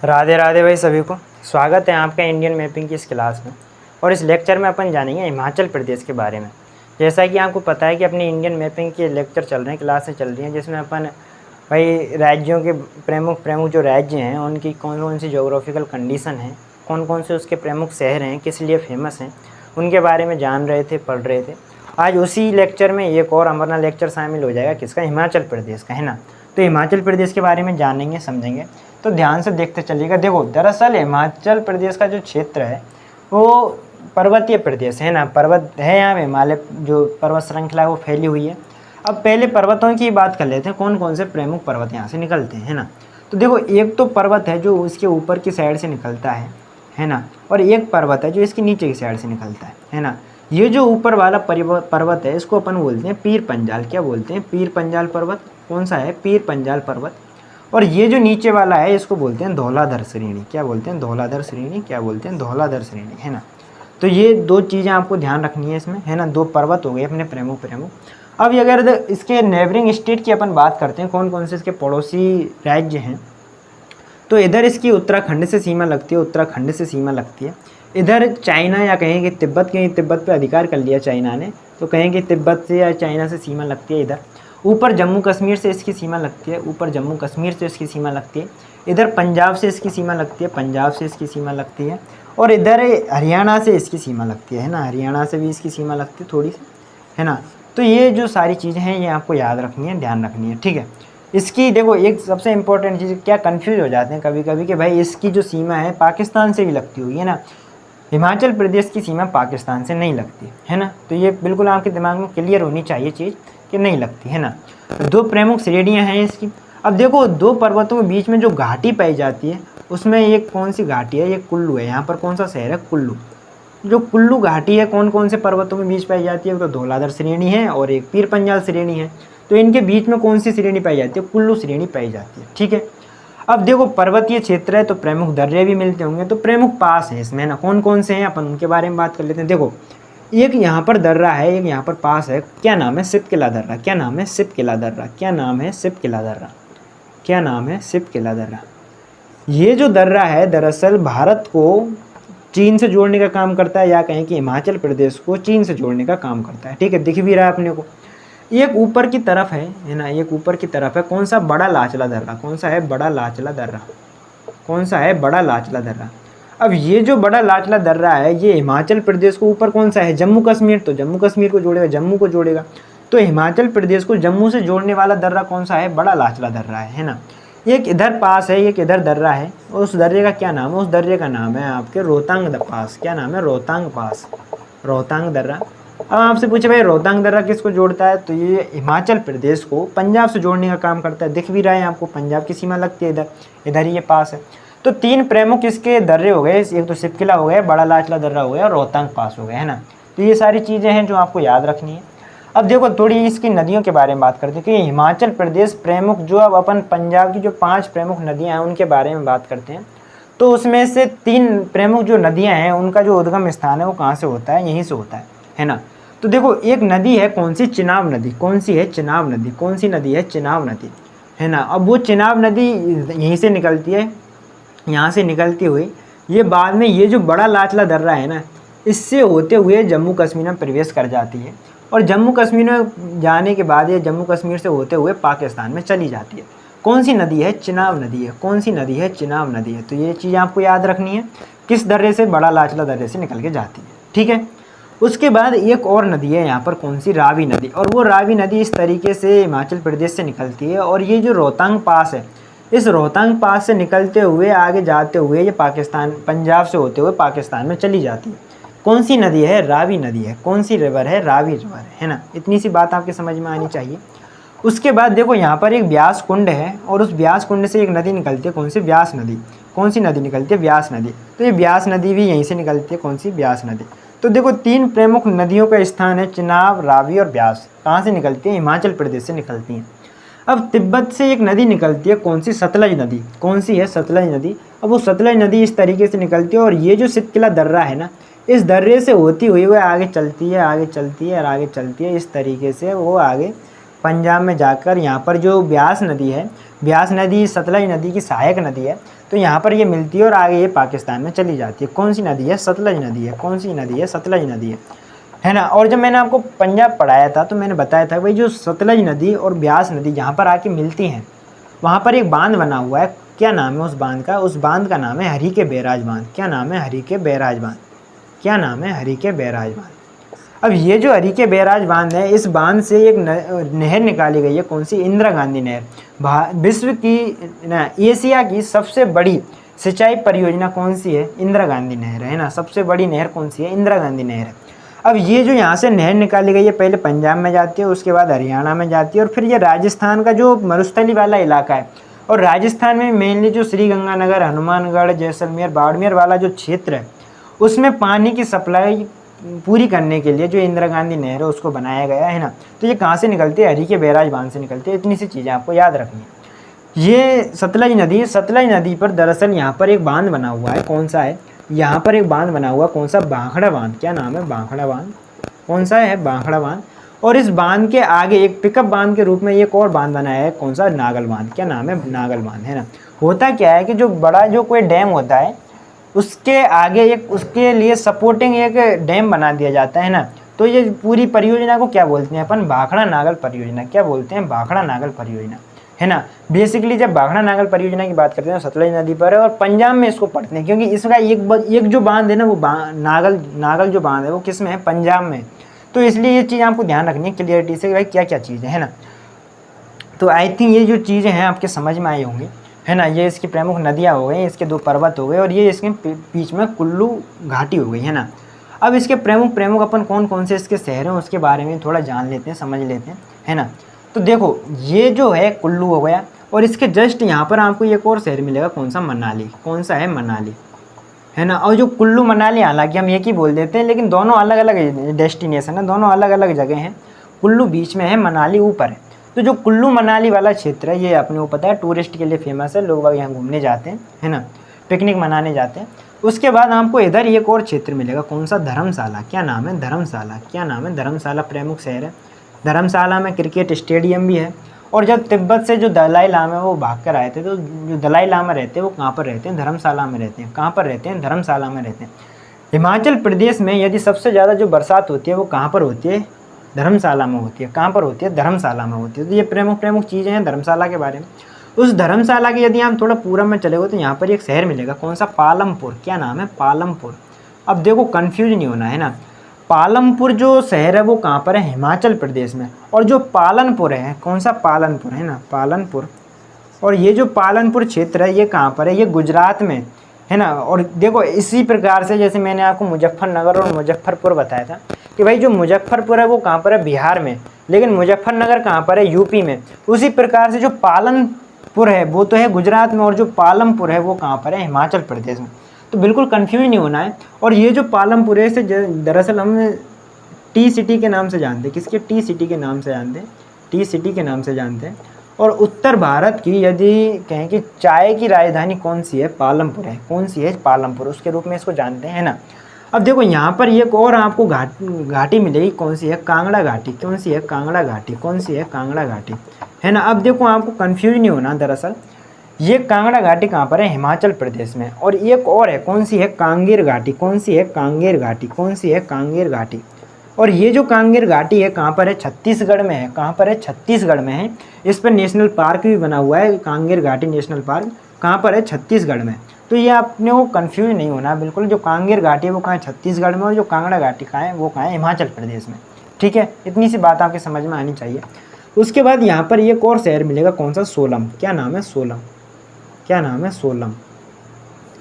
राधे राधे भाई सभी को। स्वागत है आपका इंडियन मैपिंग की इस क्लास में। और इस लेक्चर में अपन जानेंगे हिमाचल प्रदेश के बारे में। जैसा कि आपको पता है कि अपनी इंडियन मैपिंग के लेक्चर चल रहे हैं, क्लासें चल रही हैं, जिसमें अपन भाई राज्यों के प्रमुख प्रमुख जो राज्य हैं उनकी कौन कौन सी जोग्राफिकल कंडीशन है, कौन कौन से उसके प्रमुख शहर हैं, किस लिए फेमस हैं, उनके बारे में जान रहे थे, पढ़ रहे थे। आज उसी लेक्चर में एक और हमारा लेक्चर शामिल हो जाएगा, किसका? हिमाचल प्रदेश का, है ना। तो हिमाचल प्रदेश के बारे में जानेंगे, समझेंगे। तो ध्यान से देखते चलिएगा। देखो, दरअसल हिमाचल प्रदेश का जो क्षेत्र है वो पर्वतीय प्रदेश है ना, पर्वत है, यहाँ हिमालय जो पर्वत श्रृंखला है वो फैली हुई है। अब पहले पर्वतों की बात कर लेते हैं, कौन कौन से प्रमुख पर्वत यहाँ से निकलते हैं, है ना। तो देखो, एक तो पर्वत है जो इसके ऊपर की साइड से निकलता है ना, और एक पर्वत है जो इसके नीचे की साइड से निकलता है ना। ये जो ऊपर वाला पर्वत है इसको अपन बोलते हैं पीर पंजाल। क्या बोलते हैं? पीर पंजाल पर्वत। कौन सा है? पीर पंजाल पर्वत। और ये जो नीचे वाला है इसको बोलते हैं धौलाधर श्रेणी। क्या बोलते हैं? धौलाधर श्रेणी। क्या बोलते हैं? धौलाधर श्रेणी, है ना। तो ये दो चीज़ें आपको ध्यान रखनी है इसमें, है ना। दो पर्वत हो गए अपने प्रमुख। अब अगर इसके नेबरिंग स्टेट की अपन बात करते हैं, कौन कौन से इसके पड़ोसी राज्य हैं, तो इधर इसकी उत्तराखंड से सीमा लगती है, उत्तराखंड से सीमा लगती है। इधर चाइना या कहेंगे तिब्बत, के तिब्बत पे अधिकार कर लिया चाइना ने, तो कहेंगे तिब्बत से या चाइना से सीमा लगती है। इधर ऊपर जम्मू कश्मीर से इसकी सीमा लगती है, ऊपर जम्मू कश्मीर से इसकी सीमा लगती है। इधर पंजाब से इसकी सीमा लगती है, पंजाब से इसकी सीमा लगती है। और इधर हरियाणा से इसकी सीमा लगती है ना, हरियाणा से भी इसकी सीमा लगती है थोड़ी सी, है ना। तो ये जो सारी चीज़ें हैं ये आपको याद रखनी है, ध्यान रखनी है, ठीक है। इसकी देखो एक सबसे इम्पोर्टेंट चीज़, क्या कन्फ्यूज हो जाते हैं कभी कभी कि भाई इसकी जो सीमा है पाकिस्तान से भी लगती हुई है ना। हिमाचल प्रदेश की सीमा पाकिस्तान से नहीं लगती है ना। तो ये बिल्कुल आपके दिमाग में क्लियर होनी चाहिए चीज़ कि नहीं लगती, है ना। दो प्रमुख श्रेणियाँ हैं इसकी। अब देखो, दो पर्वतों के बीच में जो घाटी पाई जाती है उसमें एक कौन सी घाटी है? ये कुल्लू है। यहाँ पर कौन सा शहर है? कुल्लू। जो कुल्लू घाटी है कौन कौन से पर्वतों के बीच पाई जाती है? तो धौलाधर श्रेणी है और एक पीर पंजाल श्रेणी है। तो इनके बीच में कौन सी श्रेणी पाई जाती है? कुल्लू श्रेणी पाई जाती है, ठीक है। अब देखो, पर्वतीय क्षेत्र है तो प्रमुख दर्रे भी मिलते होंगे, तो प्रमुख पास है इसमें ना। कौन कौन से हैं अपन उनके बारे में बात कर लेते हैं। देखो, एक यहाँ पर दर्रा है, एक यहाँ पर पास है। क्या नाम है? सिपकिला दर्रा। क्या नाम है? सिपकिला दर्रा। क्या नाम है? सिपकिला दर्रा। क्या नाम है? सिपकिला दर्रा। ये जो दर्रा है दरअसल भारत को चीन से जोड़ने का काम करता है, या कहें कि हिमाचल प्रदेश को चीन से जोड़ने का काम करता है, ठीक है। दिख भी रहा है अपने को। एक ऊपर की तरफ है ना, एक ऊपर की तरफ है। कौन सा? बड़ा लाचला दर्रा। कौन सा है? बड़ा लाचला दर्रा। कौन सा है? बड़ा लाचला दर्रा। अब ये जो बड़ा लाचला दर्रा है ये हिमाचल प्रदेश को ऊपर कौन सा है? जम्मू कश्मीर। तो जम्मू कश्मीर को जोड़ेगा, जम्मू को जोड़ेगा। तो हिमाचल प्रदेश को जम्मू से जोड़ने वाला दर्रा कौन सा है? बड़ा लाचला दर्रा है ना। एक इधर पास है, एक इधर दर्रा है। उस दर्रे का क्या नाम है? उस दर्रे का नाम है आपके रोहतांग पास। क्या नाम है? रोहतांग पास, रोहतांग दर्रा। अब आपसे पूछे भाई रोहतांग दर्रा किसको जोड़ता है? तो ये हिमाचल प्रदेश को पंजाब से जोड़ने का काम करता है। दिख भी रहा है आपको, पंजाब की सीमा लगती है इधर, इधर ही ये पास है। तो तीन प्रमुख इसके दर्रे हो गए, एक तो सिपकिला हो गया, बड़ा लाचला दर्रा हो गया और रोहतांग पास हो गया, है ना। तो ये सारी चीज़ें हैं जो आपको याद रखनी है। अब देखो, थोड़ी इसकी नदियों के बारे में बात करते हैं कि हिमाचल प्रदेश प्रमुख जो, अब अपन पंजाब की जो 5 प्रमुख नदियाँ हैं उनके बारे में बात करते हैं। तो उसमें से 3 प्रमुख जो नदियाँ हैं उनका जो उद्गम स्थान है वो कहाँ से होता है? यहीं से होता है ना। तो देखो, एक नदी है, कौन सी? चिनाब नदी। कौन सी है? चिनाब नदी। कौन सी नदी है? चिनाब नदी, है ना। अब वो चिनाब नदी यहीं से निकलती है, यहाँ से निकलती हुई ये बाद में ये जो बड़ा लाचला दर्रा है ना, इससे होते हुए जम्मू कश्मीर में प्रवेश कर जाती है। और जम्मू कश्मीर में जाने के बाद ये जम्मू कश्मीर से होते हुए पाकिस्तान में चली जाती है। कौन सी नदी है? चिनाब नदी है। कौन सी नदी है? चिनाब नदी है। तो ये चीज़ आपको याद रखनी है, किस दर्रे से? बड़ा लाचला दर्रे से निकल के जाती है, ठीक है। उसके बाद एक और नदी है यहाँ पर, कौन सी? रावी नदी। और वो रावी नदी इस तरीके से हिमाचल प्रदेश से निकलती है और ये जो रोहतांग पास है, इस रोहतांग पास से निकलते हुए आगे जाते हुए ये पाकिस्तान, पंजाब से होते हुए पाकिस्तान में चली जाती है। कौन सी नदी है? रावी नदी है। कौन सी रिवर है? रावी रिवर, है ना। इतनी सी बात आपके समझ में आनी चाहिए। उसके बाद देखो, यहाँ पर एक ब्यास कुंड है और उस ब्यास कुंड से एक नदी निकलती है, कौन सी? ब्यास नदी। कौन सी नदी निकलती है? ब्यास नदी। तो ये ब्यास नदी भी यहीं से निकलती है, कौन सी? ब्यास नदी। तो देखो, 3 प्रमुख नदियों का स्थान है, चिनाब, रावी और ब्यास। कहाँ से निकलती है? हिमाचल प्रदेश से निकलती हैं। अब तिब्बत से एक नदी निकलती है, कौन सी? सतलज नदी। कौन सी है? सतलज नदी। अब वो सतलज नदी इस तरीके से निकलती है और ये जो सिपकिला दर्रा है ना, इस दर्रे से होती हुई वो आगे चलती है, आगे चलती है और आगे चलती है। इस तरीके से वो आगे पंजाब में जाकर यहाँ पर जो ब्यास नदी है, ब्यास नदी सतलज नदी की सहायक नदी है। तो यहाँ पर ये मिलती है और आगे ये पाकिस्तान में चली जाती है। कौन सी नदी है? सतलज नदी है। कौन सी नदी है? सतलज नदी है ना। और जब मैंने आपको पंजाब पढ़ाया था तो मैंने बताया था भाई जो सतलज नदी और ब्यास नदी जहाँ पर आके मिलती हैं वहाँ पर एक बांध बना हुआ है। क्या नाम है उस बांध का? उस बांध का नाम है हरी के बैराज बांध। क्या नाम है? हरी के बैराज बांध। क्या नाम है? हरी के बैराज बांध। अब ये जो हरी के बैराज बांध है, इस बांध से एक नहर निकाली गई है। कौन सी? इंदिरा गांधी नहर। विश्व की एशिया की सबसे बड़ी सिंचाई परियोजना कौन सी है? इंदिरा गांधी नहर है ना। सबसे बड़ी नहर कौन सी है? इंदिरा गांधी नहर है। अब ये जो यहाँ से नहर निकाली गई है पहले पंजाब में जाती है, उसके बाद हरियाणा में जाती है और फिर ये राजस्थान का जो मरुस्थली वाला इलाका है, और राजस्थान में मेनली जो श्रीगंगानगर, हनुमानगढ़, जैसलमेर, बाड़मेर वाला जो क्षेत्र है उसमें पानी की सप्लाई पूरी करने के लिए जो इंदिरा गांधी नहर है उसको बनाया गया है ना। तो ये कहाँ से निकलती है? हरी के बैराज बांध से निकलती है। इतनी सी चीज़ें आपको याद रखनी है। ये सतलज नदी पर दरअसल यहाँ पर एक बांध बना हुआ है। कौन सा है? यहाँ पर एक बांध बना हुआ। कौन सा? भाखड़ा बांध। क्या नाम है? भाखड़ा बांध। कौन सा है? भाखड़ा बांध। और इस बांध के आगे एक पिकअप बांध के रूप में एक और बांध बनाया है। कौन सा? नागल बांध। क्या नाम है? नागल बांध है ना। होता क्या है कि जो बड़ा जो कोई डैम होता है उसके आगे एक उसके लिए सपोर्टिंग एक डैम बना दिया जाता है ना। तो ये पूरी परियोजना को क्या बोलते हैं अपन? भाखड़ा नागल परियोजना। क्या बोलते हैं? भाखड़ा नागल परियोजना है ना। बेसिकली जब भाखड़ा नागल परियोजना की बात करते हैं सतलज नदी पर है और पंजाब में इसको पढ़ते हैं, क्योंकि इसका एक जो बांध है ना वो नागल जो बांध है वो किस में है? पंजाब में। तो इसलिए ये चीज़ आपको ध्यान रखनी है क्लियरिटी से भाई क्या क्या चीज़ें है ना। तो आई थिंक ये जो चीज़ें हैं आपके समझ में आई होंगी है ना। ये इसकी प्रमुख नदियाँ हो गई, इसके 2 पर्वत हो गए और ये इसके बीच में कुल्लू घाटी हो गई है ना। अब इसके प्रमुख अपन कौन कौन से इसके शहर हैं उसके बारे में थोड़ा जान लेते हैं, समझ लेते हैं है ना। तो देखो ये जो है कुल्लू हो गया और इसके जस्ट यहाँ पर आपको एक और शहर मिलेगा। कौन सा? मनाली। कौन सा है? मनाली है ना। और जो कुल्लू मनाली हालांकि हम एक ही बोल देते हैं लेकिन दोनों अलग अलग डेस्टिनेशन है, दोनों अलग अलग जगह हैं। कुल्लू बीच में है, मनाली ऊपर है। तो जो कुल्लू मनाली वाला क्षेत्र है ये अपने को पता है टूरिस्ट के लिए फेमस है। लोग यहाँ घूमने जाते हैं है ना, पिकनिक मनाने जाते हैं। उसके बाद आपको इधर एक और क्षेत्र मिलेगा। कौन सा? धर्मशाला। क्या नाम है? धर्मशाला। क्या नाम है? धर्मशाला प्रमुख शहर है। धर्मशाला में क्रिकेट स्टेडियम भी है। और जब तिब्बत से जो दलाई लामा वो भाग कर आए थे तो जो दलाई लामा रहते हैं वो कहाँ पर रहते हैं? धर्मशाला में रहते हैं। कहाँ पर रहते हैं? धर्मशाला में रहते हैं। हिमाचल प्रदेश में यदि सबसे ज़्यादा जो बरसात होती है वो कहाँ पर होती है? धर्मशाला में होती है। कहाँ पर होती है? धर्मशाला में होती है। तो ये प्रमुख चीज़ें हैं धर्मशाला के बारे में। उस धर्मशाला के यदि हम थोड़ा पूरब में चले गए तो यहाँ पर एक शहर मिलेगा। कौन सा? पालमपुर। क्या नाम है? पालमपुर। अब देखो कन्फ्यूज नहीं होना है ना। पालमपुर जो शहर है वो कहाँ पर है? हिमाचल प्रदेश में। और जो पालनपुर है, कौन सा? पालनपुर है ना, पालनपुर। और ये जो पालनपुर क्षेत्र है ये कहाँ पर है? ये गुजरात में है ना। और देखो इसी प्रकार से जैसे मैंने आपको मुजफ्फरनगर और मुजफ्फरपुर बताया था कि भाई जो मुजफ्फरपुर है वो कहाँ पर है? बिहार में। लेकिन मुजफ्फरनगर कहाँ पर है? यूपी में। उसी प्रकार से जो पालनपुर है वो तो है गुजरात में और जो पालमपुर है वो कहाँ पर है? हिमाचल प्रदेश में। तो बिल्कुल कंफ्यूज नहीं होना है। और ये जो पालमपुर है इसे दरअसल हम टी सिटी के नाम से जानते हैं। किसके? टी सिटी के नाम से जानते हैं। टी सिटी के नाम से जानते हैं। और उत्तर भारत की यदि कहें कि चाय की राजधानी कौन सी है? पालमपुर है। कौन सी है? पालमपुर। उसके रूप में इसको जानते हैं ना। अब देखो यहाँ पर एक और आपको घाटी मिलेगी। कौन सी है? कांगड़ा घाटी। कौन सी है? कांगड़ा घाटी। कौन सी है? कांगड़ा घाटी है ना। अब देखो आपको कंफ्यूज नहीं होना। दरअसल ये कांगड़ा घाटी कहाँ पर है? हिमाचल प्रदेश में। और एक और है। कौन सी है? कांगेर घाटी। कौन सी है? कांगेर घाटी। कौन सी है? कांगेर घाटी। और ये जो कांगेर घाटी है कहाँ पर है? छत्तीसगढ़ में है। कहाँ पर है? छत्तीसगढ़ में है। इस पर नेशनल पार्क भी बना हुआ है, कांगेर घाटी नेशनल पार्क। कहाँ पर है? छत्तीसगढ़ में। तो ये आपने वो कंफ्यूज नहीं होना बिल्कुल। जो कांगेर घाटी है वो कहाँ है? छत्तीसगढ़ में। और जो कांगड़ा घाटी कहाँ है वो कहाँ है? हिमाचल प्रदेश में। ठीक है, इतनी सी बात आपके समझ में आनी चाहिए। उसके बाद यहाँ पर एक और शहर मिलेगा। कौन सा? सोलम। क्या नाम है? सोलम। क्या नाम है? सोलम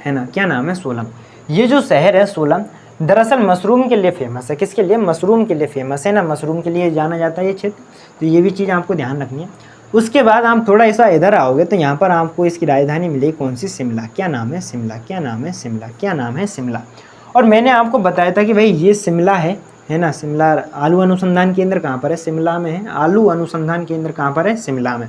है ना। क्या नाम है? सोलम। ये जो शहर है सोलम दरअसल मशरूम के लिए फेमस है। किसके लिए? मशरूम के लिए फेमस है ना। मशरूम के लिए जाना जाता है ये क्षेत्र। तो ये भी चीज़ आपको ध्यान रखनी है। उसके बाद आप थोड़ा ऐसा इधर आओगे तो यहाँ पर आपको इसकी राजधानी मिलेगी। कौन सी? शिमला। क्या नाम है? शिमला। क्या नाम है? शिमला। क्या नाम है? शिमला। और मैंने आपको बताया था कि भाई ये शिमला है ना। शिमला आलू अनुसंधान केंद्र कहाँ पर है? शिमला में है। आलू अनुसंधान केंद्र कहाँ पर है? शिमला में।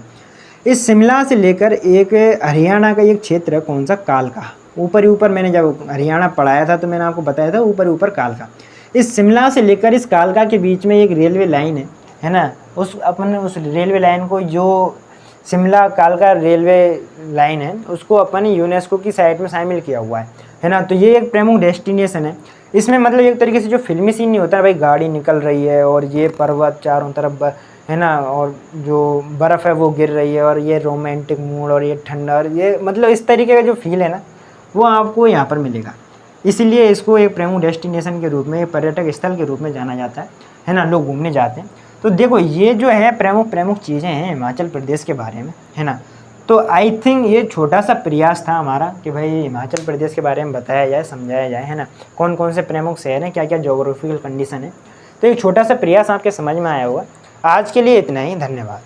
इस शिमला से लेकर एक हरियाणा का एक क्षेत्र है। कौन सा? कालका। ऊपर ही ऊपर मैंने जब हरियाणा पढ़ाया था तो मैंने आपको बताया था ऊपर ही ऊपर कालका। इस शिमला से लेकर इस कालका के बीच में एक रेलवे लाइन है ना। उस रेलवे लाइन को जो शिमला कालका रेलवे लाइन है, उसको अपन यूनेस्को की साइट में शामिल किया हुआ है ना। तो ये एक प्रमुख डेस्टिनेशन है। इसमें मतलब एक तरीके से जो फिल्मी सीन नहीं होता है भाई, गाड़ी निकल रही है और ये पर्वत चारों तरफ है ना, और जो बर्फ़ है वो गिर रही है, और ये रोमांटिक मूड और ये ठंडा, और ये मतलब इस तरीके का जो फील है ना वो आपको यहाँ पर मिलेगा। इसीलिए इसको एक प्रमुख डेस्टिनेशन के रूप में, एक पर्यटक स्थल के रूप में जाना जाता है ना, लोग घूमने जाते हैं। तो देखो ये जो है प्रमुख चीज़ें हैं हिमाचल प्रदेश के बारे में, है ना। तो आई थिंक ये छोटा सा प्रयास था हमारा कि भाई हिमाचल प्रदेश के बारे में बताया जाए, समझाया जाए, है ना। कौन कौन से प्रमुख शहर हैं, क्या क्या जोग्राफिकल कंडीशन है। तो एक छोटा सा प्रयास आपके समझ में आया होगा। आज के लिए इतना ही, धन्यवाद।